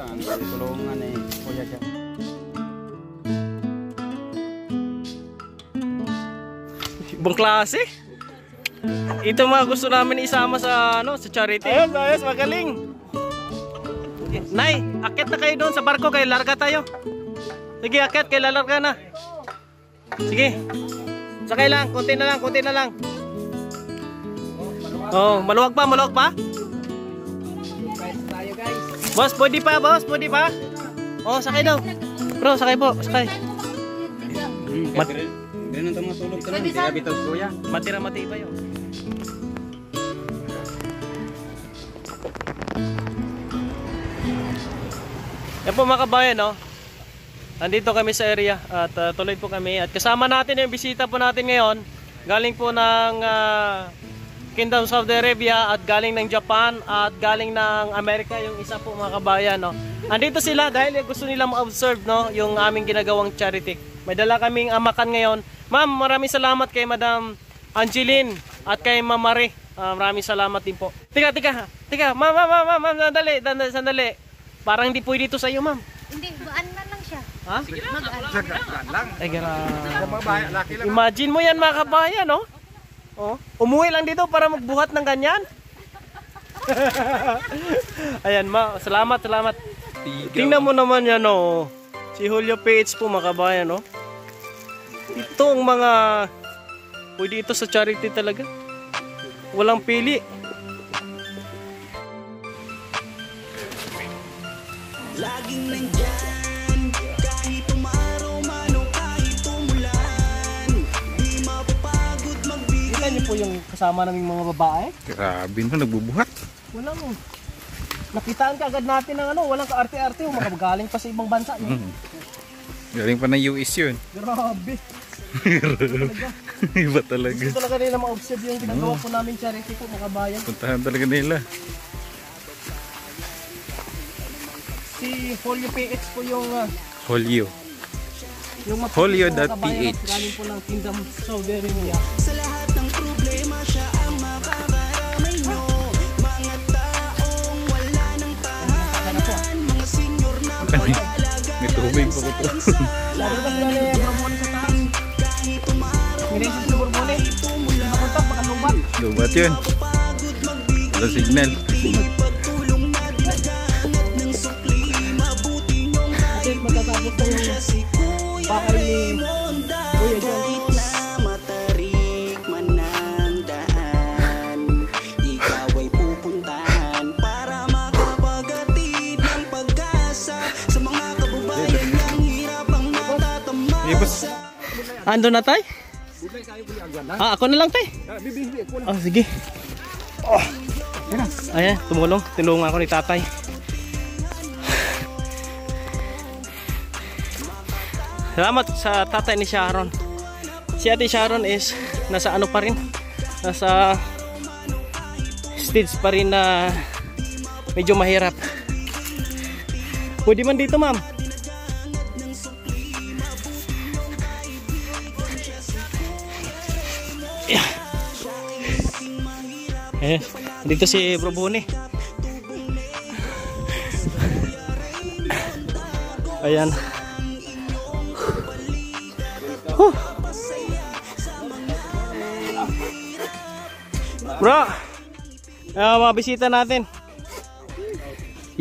ang tulungan ni Kuya dyan. Ibang klase. Ito mga gusto namin isama sa sa charity. Ayos, ayos, magaling. Nay, akit na kayo doon sa barko, kayo larga tayo. Sige, akit, kayo lalarga na. Sige. Sakay lang, konti na lang, konti na lang. Oh, maluwag pa, maluwag pa. Boss, pwede pa, boss, pwede pa. Oh, sakay daw. Bro, sakay po, sakay. Ganun ito mga tulog ka lang, hindi ka bitaw Kuya. Matira-mati pa yun. Yan po mga kabayan, no? Nandito kami sa area at tuloy po kami. At kasama natin yung bisita po natin ngayon. Galing po ng Kingdom of Saudi Arabia at galing ng Japan at galing ng Amerika yung isa po mga kabayan, no? Andito sila dahil gusto nila ma-observe, no, yung aming ginagawang charity. May dala kaming amakan ngayon. Ma'am, maraming salamat kay Madam Angeline at kay Ma'am Marie. Maraming salamat din po. Tika, ma'am, sandali. Parang hindi pwede ito sa iyo, ma'am. Hindi, buan na lang siya. Ha? Sige lang. Ay, grabe. Imagine mo yan mga kabayan, no? Oh, umuwi lang dito para magbuhat ng ganyan. Ayan, salamat. Tingnan mo naman yan, no. Si Julio PH po mga kabayan, no. Ito ang mga pwede ito sa charity talaga. Walang pili. Laging nandyan, kahit umaraw man o kahit umulan, di mapapagod magbigay. Ilan niyo po yung kasama naming mga babae? Grabe na, nagbubuhat. Wala mo. Nakitaan ka agad natin ng walang kaarte-arte. Makagaling pa sa ibang bansa. Galing pa ng US yun. Grabe. Iba talaga. Gusto talaga nila ma-observe yung ginagawa po namin charity po mga kabayan. Puntahan talaga nila. Si Julio PH po yung Julio. Julio.ph. Galing po ng Kingdom Saudi Arabia. Sa lahat ng problema siya ang makakaramay nyo. Mga taong wala ng tahanan, mga senior na pag-alaga. May tubig pa ko to. Lalo na sila na Borbone sa taas. Kahit umaraw Minensin sa Borbone. Nakunta, baka lubat. Lubat yun. Wala signal. pagtulong na naghahanap ng sukli. Mabuti nyong Matatapos na yung bakal ni Kuya kahit na matarik man ang daan, ikaw ay pupuntahan para makapagatid ng pag-asa sa mga kababayan niyang hirap ang natatamasa. Ando na tay? Ako na lang tay. Oh, sige. Oh. Ayan, tulungan ako ni tatay. Salamat sa tatay ni Sharon. Si Ate Sharon is nasa pa rin? Nasa stage pa rin na medyo mahirap. Pwede man dito, ma'am. Yeah. Dito si Bro Boni. Ayan. Bro, mga bisita natin.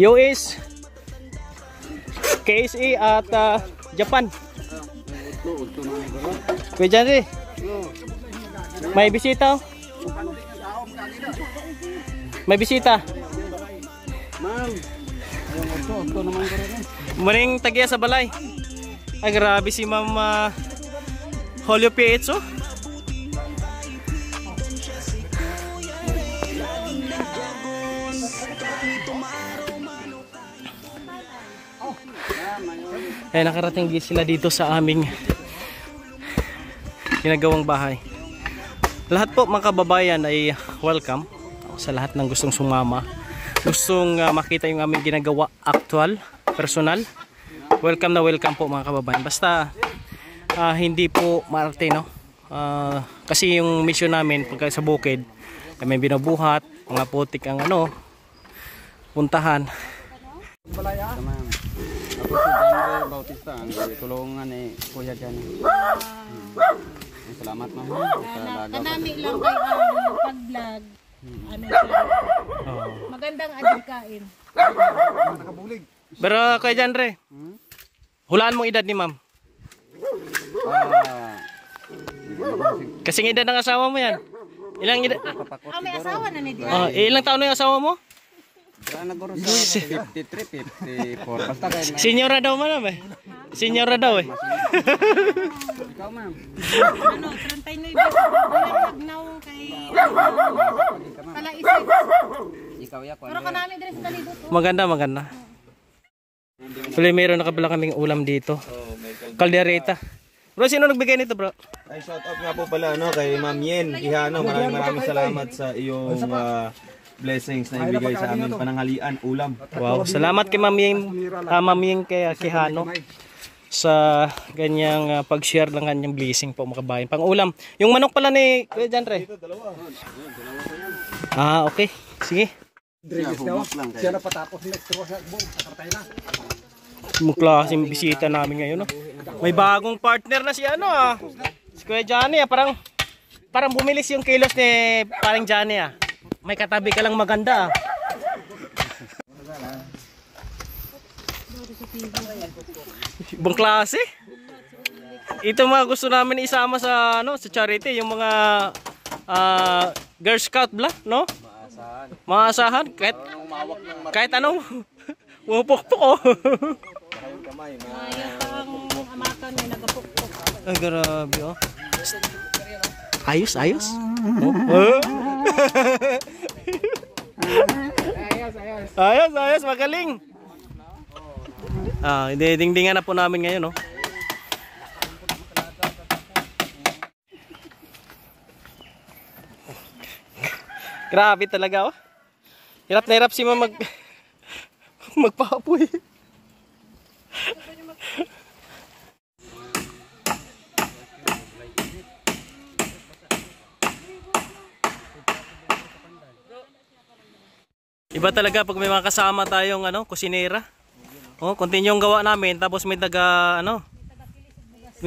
US, KSA at Japan. Kuya Janry, may bisita. May bisita. Muring tagiya sa balay. Ay grabe si Ma'am Julio PH, oh. Eh, nakarating din sila dito sa aming ginagawang bahay. Lahat po mga kababayan ay welcome sa lahat ng gustong sumama, gustong makita yung aming ginagawa actual, personal. Welcome na welcome po mga kababayan. Basta hindi po maarte, no? Kasi yung mission namin pagka sa bukid may binubuhat, mga putik ang puntahan. Balaya. Ako si Janre Bautista, ang tulungan ni Kuya Jan. Salamat ma'am sa lagaw. Kanami lang kayo pag-vlog. Ano siya? Magandang adikain. Pero Kuya Janre, hulaan mong edad ni ma'am. Kasing edad ng asawa mo yan. Ilang edad? May asawa na ni Dia. Ilang taon na yung asawa mo? Naguro sa 53, 54. Basta kayo. Senyora daw man eh. Senyora daw eh. Ikaw ma'am. Ano, 39 nagnaw kay Palaisip. Ikaw ya Pero kanami din sa talibot. Maganda. Tuloy meron na kabila kaming ulam dito. Caldereta. Bro, sino nagbigay nito bro? Ay, shout out nga po pala kay Ma'am Yen Quijano. Maraming salamat sa iyong blessings na ibigay sa amin, pananghalian, ulam. Wow, salamat kay Ma'am Yeng kay Quijano sa ganyang pag-share ng kanyang blessing po mga kabayan. Pang-ulam. Yung manok pala ni Kuya Janre. Okay. Sige. Siya na patapos next row sa boom. Patay na. Yung klaseng bisita namin ngayon. No? May bagong partner na si si Kuya Johnny. Parang bumilis yung kilos ni parang Johnny. May katabi ka lang maganda. Ibang klase. Ito mga gusto namin isama sa sa charity, yung mga Girl Scout bla, no? Maasahan kahit anong pupukpuk oh. Ayaw pang amakan may nagapukpok. Ay grabe oh. Ayos. Ayos, magaling. Dingdingan na po namin ngayon, no. Grabe talaga, oh. Hirap na hirap si Ma'am magpapoy. Iba talaga pag may mga kasama tayong kusinera. Continue yung gawa namin tapos may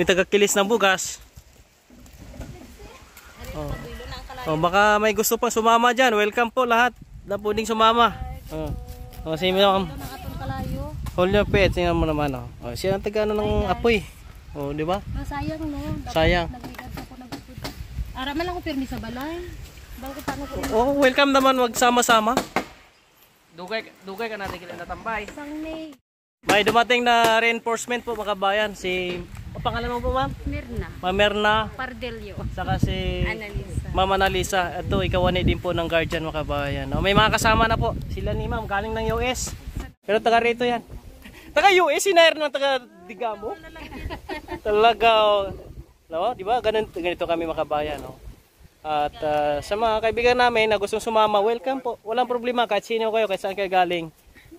taga-kilis ng bugas. Baka may gusto pang sumama diyan. Welcome po lahat na pwedeng sumama. Kasi hold your pets, tingnan mo naman siya ang taga ng apoy. Di ba? Sayang no. Sayang. Ara man lang ko pirmi sa balay. Welcome naman, wag sama-sama. Dugay ka natin kita natambay. May dumating na reinforcement po mga kabayan. Ang pangalan mo po ma'am? Mirna. Ma'am Mirna. Pardelio. Saka si Analisa. Ma'am Analisa. Ito, ikaw din po ng guardian mga kabayan. May mga kasama na po. Sila ni ma'am, galing ng US. Pero taga rito yan. Taga US, sinayar ng taga Digamo. Talaga. Di ba? Ganito kami mga kabayan. At sa mga kaibigan namin na gustong sumama, welcome po. Walang problema kahit sino kayo, kahit saan kayo galing.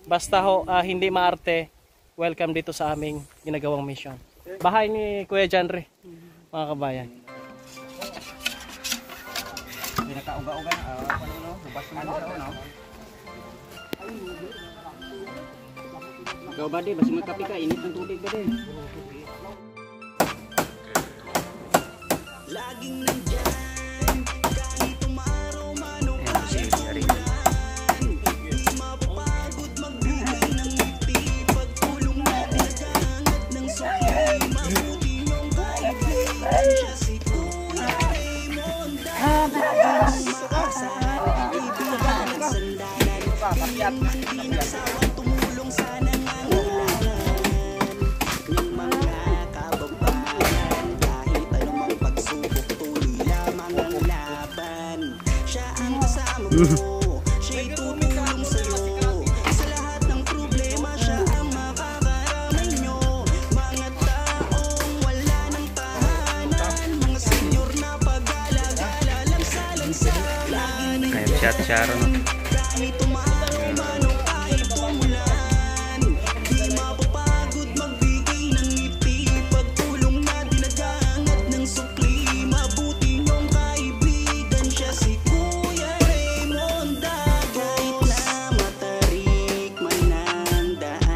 Basta hindi maarte, welcome dito sa aming ginagawang mission. Bahay ni Kuya Janre, mga kabayan. Pinaka-uga-uga hubas na Ikaw ba di, basta magkape ka, init ng tubig ba di? Laging nandyan kahit umaraw man o kahit di mapapagod magbigay ng ngiti pagtulong na naghangat ng suki mabuti niyong kaibigan siya si Kuya Raymond dahil makasama ibigan at sandalan di nagsawang tumulong sa nangangailangan ng mga kababayan kahit anumang pagsubok tuloy lamang ang laban siya ang kasama mo siya'y tutulong sa'yo sa lahat ng problema siya ang makakaramay nyo mga taong wala ng tahanan mga senyor na pag-alagala lang sa lansalan Kaya Sharon. kahit umaraw man o kahit umulan di mapapagod magbigay ng ngiti pagtulong na dinagangat ng sukli mabuti niyong kaibigan siya si Kuya Raymond kahit na matarik man ang daan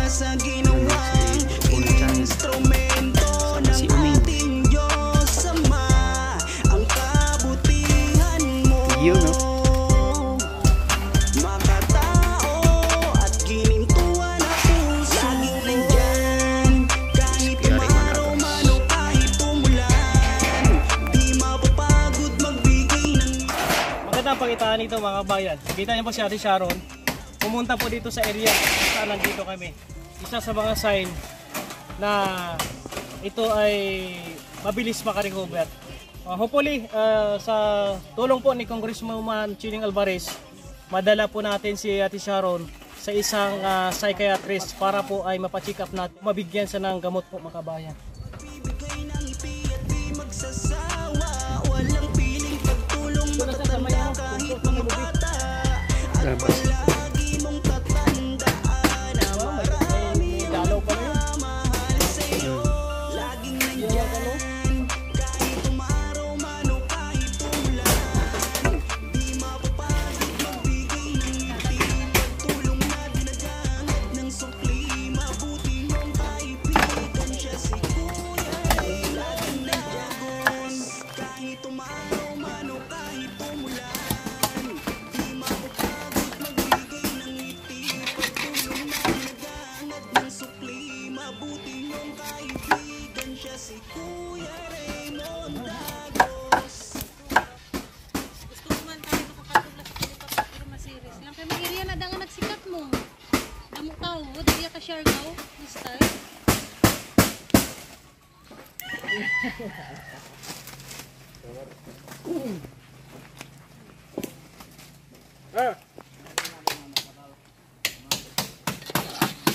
sa ginawang instrumento ng ating Diyos Ama, ang kabutihan mo. Makatao at ginintuan na puso, laging nandyan kahit umaraw man o kahit umulan, di mapapagod magbigay ng Magandang pakitaan nito mga kabayan. Kita niyo po si Ate Sharon. Pumunta po dito sa area saan nandito kami. Isa sa mga sign na ito ay mabilis makarecover. Hopefully, sa tulong po ni Congresswoman Chiling Alvarez, madala po natin si Ate Sharon sa isang psychiatrist para po ay mapacheck up natin, mabigyan siya ng gamot po mga kabayan. bibigay ng ngiti at di magsasawa, walang piling pagtulong matatanda kahit mga bata, at palagi mong tatandaan na marami ang mahal sa'yo, laging nandyan kahit umaraw man o kahit umulan, di mapapagod magbigay ng ngiti, pagtulong na dinagangat ng sukli, mabuti mong kaibigan siya si Kuya Ray, laging nandyan kahit umaraw man o kahit umulan, di mapapagod magbigay ng ngiti, pagtulong na dinagangat ng sukli, mabuti mong kaibigan siya si Kuya Raymond Dagos. Gusto ko man tayo makakatulak sa dito pero masiris. Lang kay mag-iriya na nga nagsikat mo. Damo tao, dili ka share gaw, style.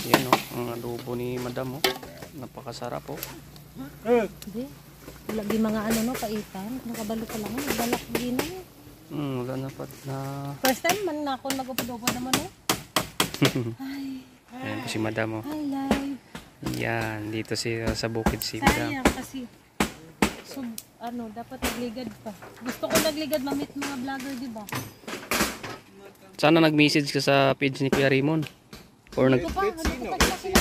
Yan o, ang adobo ni Madam o. Napakasarap o. Di. Wala di mga ano no kaitan, nakabalo pa lang, balak gina. Wala na pat na. First time man na ako nag-upodobo naman eh. Ayan po si Madam o. Hi live. Yan, dito sa bukid si Madam. Sayang kasi. So, ano, dapat nagligad pa. Gusto ko nagligad mamit mga vlogger, di ba? Sana nag-message ka sa page ni Kuya Raymond. Or Ito pa, ano ko pa sila.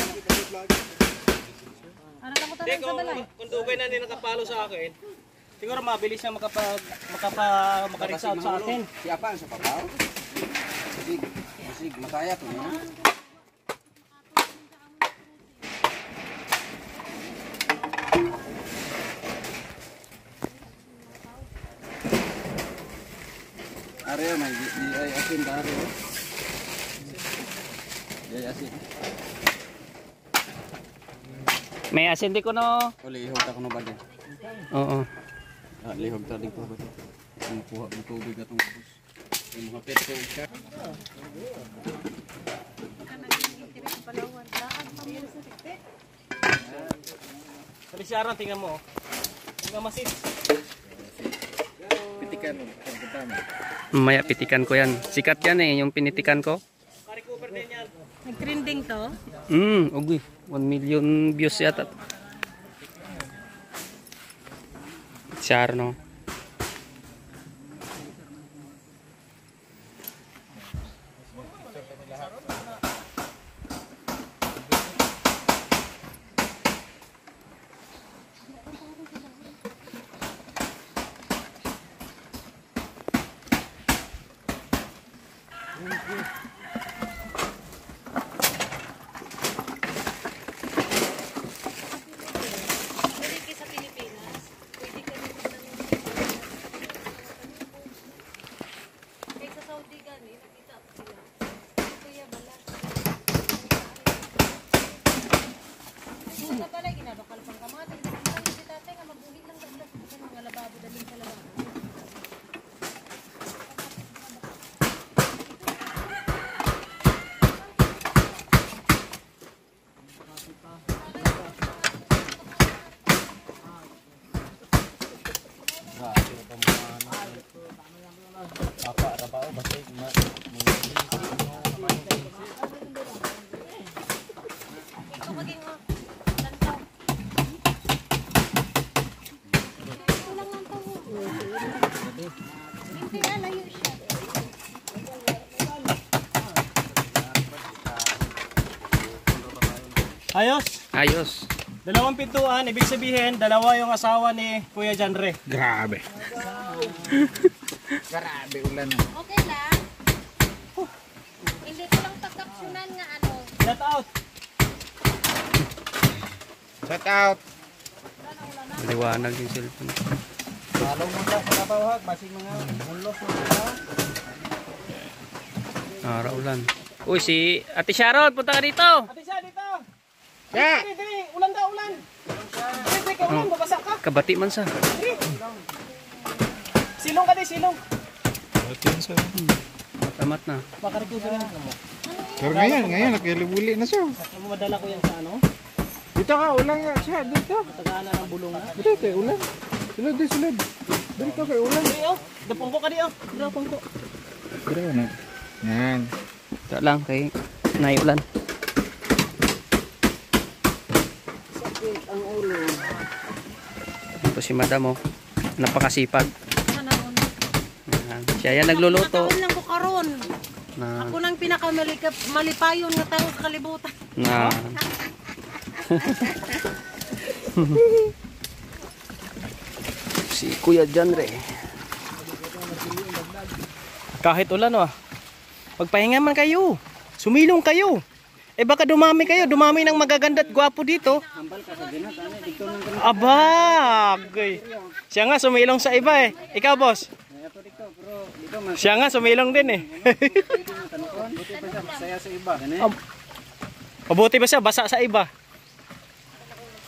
Ano lang ko tanong sa balay? Kung dugay na din nakapalo sa akin, siguro mabilis na makareach out sa atin. Siapa sa papaw? Sig, mataya ko niya. Areo may ay asin ka areo. Ay asin. May asin di ko no. Uli ihog ta kuno ba din? Oo. Lihog ta din ko ba din? Ang kuha ng tubig atong bus. Yung mga petro siya. Sabi si Aaron, tingnan mo. Tingnan masin. Maya pitikan ko yan. Sikat yan eh, yung pinitikan ko. Ka-recover din yan. Nag-trending to? Ugoy. 1 million views yata. Siya no. Pwede kayo sa Pilipinas. Pwede ka rin kaya sa Saudi gani, nakita ko sila. Kuya balat. Sa balay, ginabakal pang kamatis. Ang si tatay nga mabuhi lang ganda. Kasi mga lababo, daling sa lababo. Ito maging lantaw. Ito lang lantaw. Hindi na, layo siya. Ayos. Ayos. Dalawang pintuan, ibig sabihin, dalawa yung asawa ni Kuya Janre. Grabe. Okay lang. Hindi ko lang pagkapsunan nga ano. Shout out. Shout out. Liwanag yung cellphone. Halong mo lang sa tawag, basing mga ulos mo lang. Ulan. Uy, si Ate Sharon, punta ka dito. Ate siya, dito. Yeah. Dili, ulan daw, ulan. Dili, kay ulan, babasa ka. Kabati man sa. Silong ka di, silong. Matamat na. Baka recover na mo. Pero ngayon, nakilibuli na siya. Madala ko yan sa ano. Dito ka, ulang nga siya, dito. Tagaan na ng bulong na. Dito, kay ulan. Sulod, sulod. Dito kay ulan. Di, oh. Dapungko ka di, oh. Dapungko. Dito na. Yan. Ito lang kay naiulan. Ito si Madam, oh. Napakasipag. Ayan. Siya yan nagluluto. Nakataon lang ko karon. Na, Ako nang pinakamalipayon nga tao sa kalibutan. na. Si Kuya Janre. Kahit ulan, oh. Pagpahinga man kayo. Sumilong kayo. Eh baka dumami kayo. Dumami ng magaganda at gwapo dito. Aba! Agay. Siya nga sumilong sa iba eh. Ikaw, boss? Siya nga sumilong din eh. Mabuti ba siya? Basa sa iba.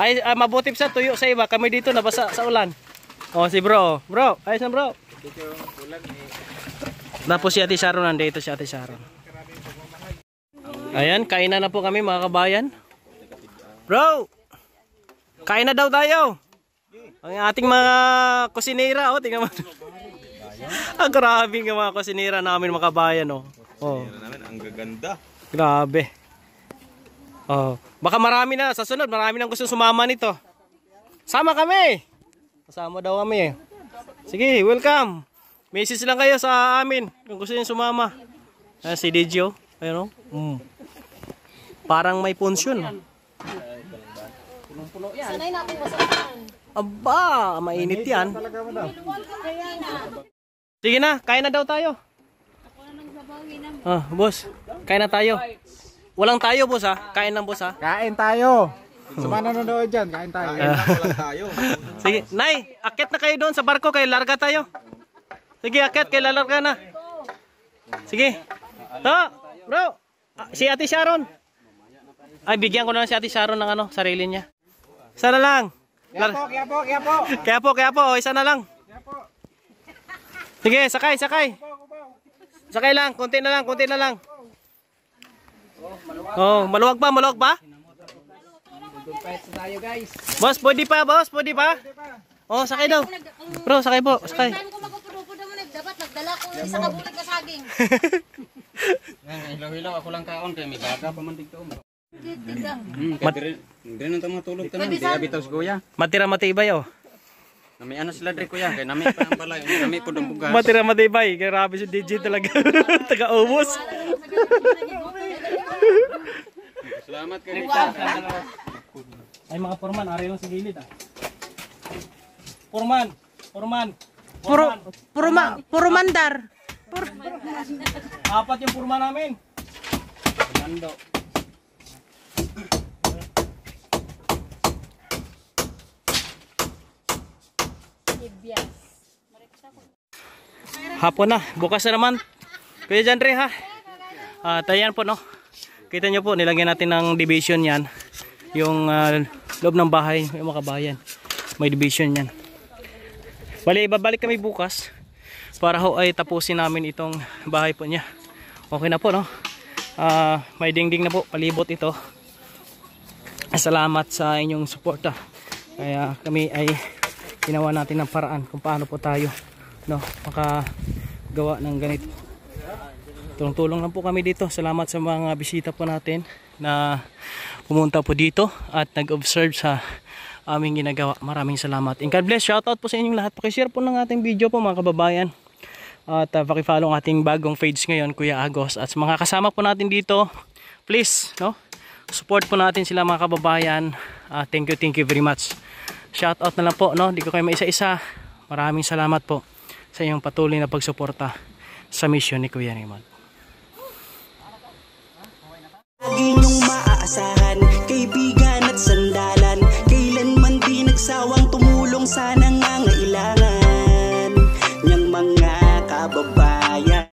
Ay, mabuti pa siya tuyo sa iba. Kami dito nabasa sa ulan. Oh, si bro. Bro, ayos na bro. Tapos si Ate Sharon, nandito si Ate Sharon. Ayan, kainan na po kami mga kabayan. Bro, kain na daw tayo. Ang ating mga kusinera, oh, tingnan mo. Ang grabe ng mga kusinera namin mga kabayan, oh. Oh. Ang gaganda. Grabe. Oh, baka marami na sa sunod, marami nang gusto sumama nito. Sama kami. Kasama daw kami. Sige, welcome. Message lang kayo sa amin kung gusto niyo sumama. Si Digio, ayun oh. Parang may punsyon. Sanay natin masakan. Aba, mainit 'yan. Sige na, kain na daw tayo. Ako na nang babawi na. Ah, boss. Kain na tayo. Walang tayo, boss ha. Kain lang, boss ha. Kain tayo. Sumana na daw dyan, kain tayo. Sige, Nay, akit na kayo doon sa barko, kayo larga tayo. Sige, akit, kayo lalarga na. Sige. To, bro. Si Ate Sharon. Ay, bigyan ko na lang si Ate Sharon ng ano, sarili niya. Isa na lang. Kaya po, isa na lang. Sige, sakay. Sakay lang, konti na lang. Oh, maluwag pa? Boss, pwede pa? Oh, sakay daw. Bro, sakay po, sakay. Time ko magpupudo mo dapat nagdala ko ng isang kabulig na saging. Hilaw-hilaw ako lang kaon kay may baga pa man dito. Tigang. Hindi na tayo matulog tanan. Di abitaw si kuya. Matira matibay oh. Nami ano sila dre kuya kay nami pa ang balay. Nami pud ang bugas. Matira matibay. Grabe si DJ talaga. Taga-ubos. Salamat kay Rita. Ay mga porman, ari lang sa gilid ah. Porman. Puro mandar. Apat yung porman namin. Mando. Hapon na, bukas na naman. Kuya Janre ha. Ayan po no. Kita nyo po, nilagyan natin ng division yan. Yung loob ng bahay, yung mga kabayan. May division yan. Bali, babalik kami bukas para ho ay tapusin namin itong bahay po niya. Okay na po no. May dingding na po, palibot ito. Salamat sa inyong suporta. Kaya kami ay ginawa natin ng paraan kung paano po tayo no, makagawa ng ganito. Tulong-tulong lang po kami dito. Salamat sa mga bisita po natin na pumunta po dito at nag-observe sa aming ginagawa. Maraming salamat. And God bless. Shoutout po sa inyong lahat. Pakishare po ng ating video po mga kababayan. At pakifollow ang ating bagong page ngayon, Kuya Agos. At sa mga kasama po natin dito, please, no, support po natin sila mga kababayan. Thank you very much. Shout out na lang po, no? Di ko kayo maisa-isa. Maraming salamat po sa iyong patuloy na pagsuporta sa mission ni Kuya Raymond.